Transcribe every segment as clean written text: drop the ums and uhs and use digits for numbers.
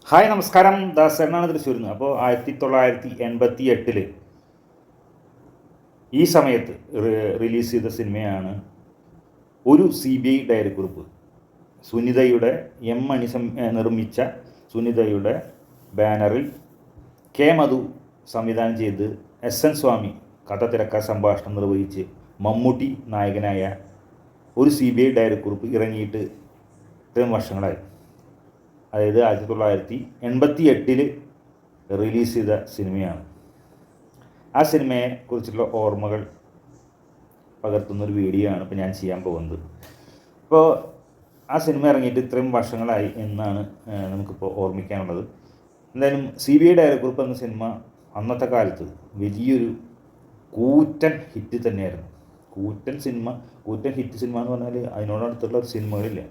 Hi നമസ്കാരം, ദാസനാണ് തൃശ്ശൂരിൽ നിന്ന്. അപ്പോൾ 1988 ഈ സമയത്ത് റിലീസ് ചെയ്ത സിനിമയാണ് ഒരു CBI ഡയറി കുറിപ്പ്. സുനിതയുടെ മണി നിർമ്മിച്ച സുനിതയുടെ ബാനറിൽ മധു സംവിധാനം ചെയ്ത് SN സ്വാമി കഥ തിരക്ക സംഭാഷണം നിർവഹിച്ച് മമ്മൂട്ടി നായകനായ ഒരു CBI ഡയറി കുറിപ്പ് ഇറങ്ങിയിട്ട് ഇത്രയും വർഷങ്ങളായി. അതായത് 1988 റിലീസ് ചെയ്ത സിനിമയാണ്. ആ സിനിമയെക്കുറിച്ചുള്ള ഓർമ്മകൾ പകർത്തുന്നൊരു വീഡിയോ ആണ് ഇപ്പോൾ ഞാൻ ചെയ്യാൻ പോകുന്നത്. ഇപ്പോൾ ആ സിനിമ ഇറങ്ങിയിട്ട് ഇത്രയും വർഷങ്ങളായി എന്നാണ് നമുക്കിപ്പോൾ ഓർമ്മിക്കാനുള്ളത്. എന്തായാലും CBI ഡയറിക്കുറിപ്പ് എന്ന സിനിമ അന്നത്തെ കാലത്ത് വലിയൊരു കൂറ്റൻ ഹിറ്റ് തന്നെയായിരുന്നു. കൂറ്റൻ ഹിറ്റ് സിനിമ എന്ന് പറഞ്ഞാൽ അതിനോടടുത്തുള്ള ഒരു സിനിമകളില്ല.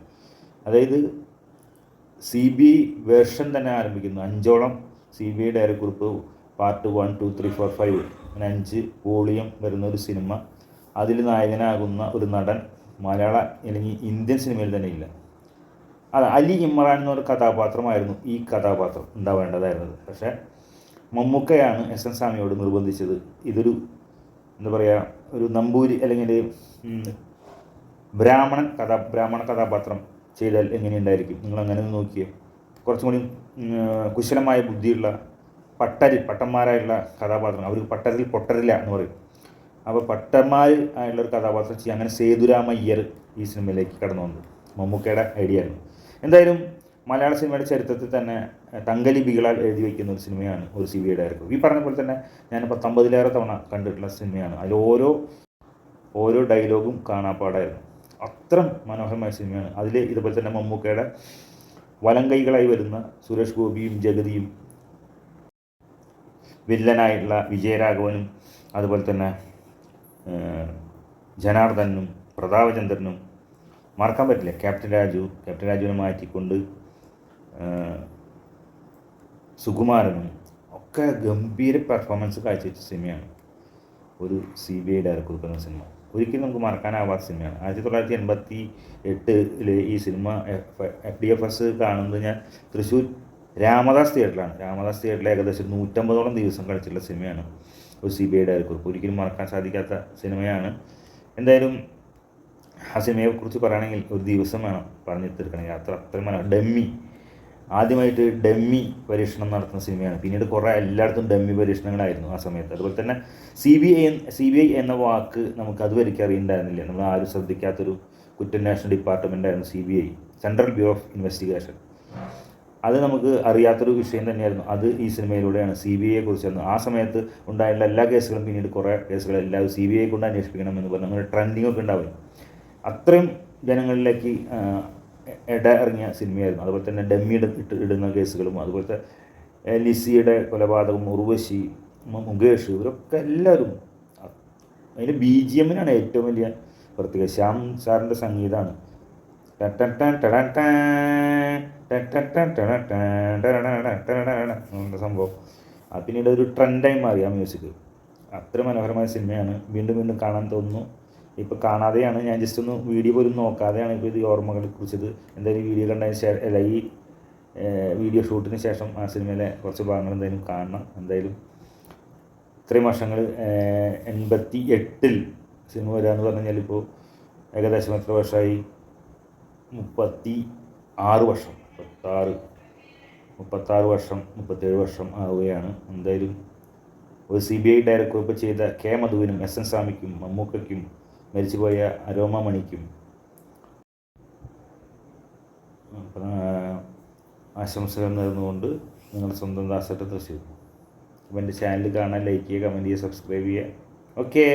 അതായത് CBI വേർഷൻ തന്നെ ആരംഭിക്കുന്നു. 5ഓളം CBI ഡയറിക്കുറിപ്പ് പാർട്ട് 1, 2, 3, 4, 5 അങ്ങനെ 5 വോളിയം വരുന്ന ഒരു സിനിമ. അതിൽ നായകനാകുന്ന ഒരു നടൻ മലയാള അല്ലെങ്കിൽ ഇന്ത്യൻ സിനിമയിൽ തന്നെ ഇല്ല. അത് അലി ഇമ്രാൻ എന്നൊരു കഥാപാത്രമായിരുന്നു ഈ കഥാപാത്രം ഉണ്ടാവേണ്ടതായിരുന്നത്. പക്ഷേ മമ്മൂക്കയാണ് SN സ്വാമിയോട് നിർബന്ധിച്ചത്. ഇതൊരു എന്താ പറയുക, ഒരു നമ്പൂരി അല്ലെങ്കിൽ ബ്രാഹ്മണ കഥാപാത്രം ചെയ്താൽ എങ്ങനെയുണ്ടായിരിക്കും, നിങ്ങൾ അങ്ങനെ നോക്കിയേ. കുറച്ചും കൂടി കുശലമായ ബുദ്ധിയുള്ള പട്ടന്മാരായുള്ള കഥാപാത്രം, അവർ പട്ടരിൽ പൊട്ടരില്ല എന്ന് പറയും. അപ്പോൾ പട്ടന്മാർ ആയിട്ടുള്ള ഒരു കഥാപാത്രം ചെയ്യാൻ അങ്ങനെ സേതുരാമയ്യർ ഈ സിനിമയിലേക്ക് കടന്നു വന്നത് മമ്മൂക്കയുടെ ഐഡിയ ആയിരുന്നു. എന്തായാലും മലയാള സിനിമയുടെ ചരിത്രത്തിൽ തന്നെ തങ്കലിപികളാൽ എഴുതി വയ്ക്കുന്ന ഒരു സിനിമയാണ് ഒരു CBI ഡയറിക്കുറിപ്പ്. ഈ പറഞ്ഞ പോലെ തന്നെ ഞാൻ 19 തവണ കണ്ടിട്ടുള്ള സിനിമയാണ്. അതിൽ ഓരോ ഡയലോഗും കാണാപ്പാടായിരുന്നു. അത്ര മനോഹരമായ സിനിമയാണ്. അതിൽ ഇതുപോലെ തന്നെ മമ്മൂക്കയുടെ വലം കൈകളായി വരുന്ന സുരേഷ് ഗോപിയും ജഗതിയും, വില്ലനായിട്ടുള്ള വിജയരാഘവനും, അതുപോലെ തന്നെ ജനാർദ്ദനും പ്രതാപചന്ദ്രനും, മറക്കാൻ പറ്റില്ല ക്യാപ്റ്റൻ രാജുവിനെ മാറ്റിക്കൊണ്ട് സുകുമാരനും ഒക്കെ ഗംഭീര പെർഫോമൻസ് കാഴ്ചവെച്ച സിനിമയാണ് ഒരു CBI ഡയറിക്കുറിപ്പ് എന്ന സിനിമ. ഒരിക്കലും നമുക്ക് മറക്കാനാവാത്ത സിനിമയാണ്. 1988 ഈ സിനിമ FDFS കാണുന്നത് ഞാൻ തൃശ്ശൂർ രാമദാസ് തിയേറ്ററിൽ ഏകദേശം 150ഓളം ദിവസം കളിച്ചിട്ടുള്ള സിനിമയാണ് ഒരു CBI ഡയറിക്കുറിപ്പ്. ഒരിക്കലും മറക്കാൻ സാധിക്കാത്ത സിനിമയാണ്. എന്തായാലും ആ സിനിമയെക്കുറിച്ച് പറയുകയാണെങ്കിൽ ഒരു ദിവസം വേണം പറഞ്ഞു തീർക്കണമെങ്കിൽ. അത്രയും ആദ്യമായിട്ട് ഡമ്മി പരീക്ഷണം നടത്തുന്ന സിനിമയാണ്. പിന്നീട് കുറേ എല്ലായിടത്തും ഡമ്മി പരീക്ഷണങ്ങളായിരുന്നു ആ സമയത്ത്. അതുപോലെ തന്നെ CBI എന്ന വാക്ക് നമുക്ക് അതുവരെയ്ക്ക് അറിയുന്നുണ്ടായിരുന്നില്ല. നമ്മൾ ആരും ശ്രദ്ധിക്കാത്തൊരു കുറ്റാന്വേഷണ ഡിപ്പാർട്ട്മെൻറ്റായിരുന്നു CBI, central bureau of investigation. അത് നമുക്ക് അറിയാത്തൊരു വിഷയം തന്നെയായിരുന്നു. അത് ഈ സിനിമയിലൂടെയാണ് CBIയെ കുറിച്ച് ആ സമയത്ത് ഉണ്ടായിട്ടുള്ള എല്ലാ കേസുകളും പിന്നീട് കുറേ കേസുകൾ എല്ലാവരും CBI കൊണ്ട് അന്വേഷിപ്പിക്കണം എന്ന് പറഞ്ഞ് അങ്ങനെ ട്രെൻഡിങ്ങൊക്കെ ഉണ്ടാവും. അത്രയും ജനങ്ങളിലേക്ക് ഇറങ്ങിയ സിനിമയായിരുന്നു. അതുപോലെ തന്നെ ഡമ്മി ഇടുന്ന കേസുകളും, അതുപോലത്തെ ലിസിയുടെ കൊലപാതകം, ഉർവശി, മുകേഷ്, ഇവരൊക്കെ എല്ലാവരും. അതിൽ BGM ഏറ്റവും വലിയ പ്രത്യേകത. ശ്യാം സാറിൻ്റെ സംഗീതമാണ്. സംഭവം അത് പിന്നീട് ഒരു ട്രെൻഡായി മാറി ആ മ്യൂസിക്. അത്ര മനോഹരമായ സിനിമയാണ്. വീണ്ടും വീണ്ടും കാണാൻ തോന്നുന്നു. ഇപ്പോൾ കാണാതെയാണ്, ഞാൻ ജസ്റ്റ് ഒന്ന് വീഡിയോ പോലും നോക്കാതെയാണ് ഇപ്പോൾ ഇത് ഓർമ്മകളെ കുറിച്ചത്. എന്തായാലും വീഡിയോ കണ്ടതിന് ഈ വീഡിയോ ഷൂട്ടിന് ശേഷം ആ സിനിമയിലെ കുറച്ച് ഭാഗങ്ങൾ എന്തായാലും കാണണം. എന്തായാലും ഇത്രയും വർഷങ്ങൾ 88 സിനിമ വരിക എന്ന് പറഞ്ഞു കഴിഞ്ഞാൽ ഇപ്പോൾ ഏകദേശം എത്ര വർഷമായി? 36 വർഷം, 37 വർഷം ആവുകയാണ്. എന്തായാലും ഒരു CBI ഡയറിക്കുറിപ്പ് ചെയ്ത മധുവിനും SN സ്വാമിക്കും മമ്മൂക്കയ്ക്കും മരിച്ചുപോയ അരോമ മണിക്കും ആശംസകൾ നേർന്നുകൊണ്ട് നിങ്ങളുടെ സ്വന്തം ദാസേട്ടൻ തൃശ്ശൂർ. അപ്പോൾ എൻ്റെ ചാനൽ കാണാൻ ലൈക്ക് ചെയ്യുക, കമൻറ്റ് ചെയ്യുക, സബ്സ്ക്രൈബ് ചെയ്യുക. ഓക്കേ.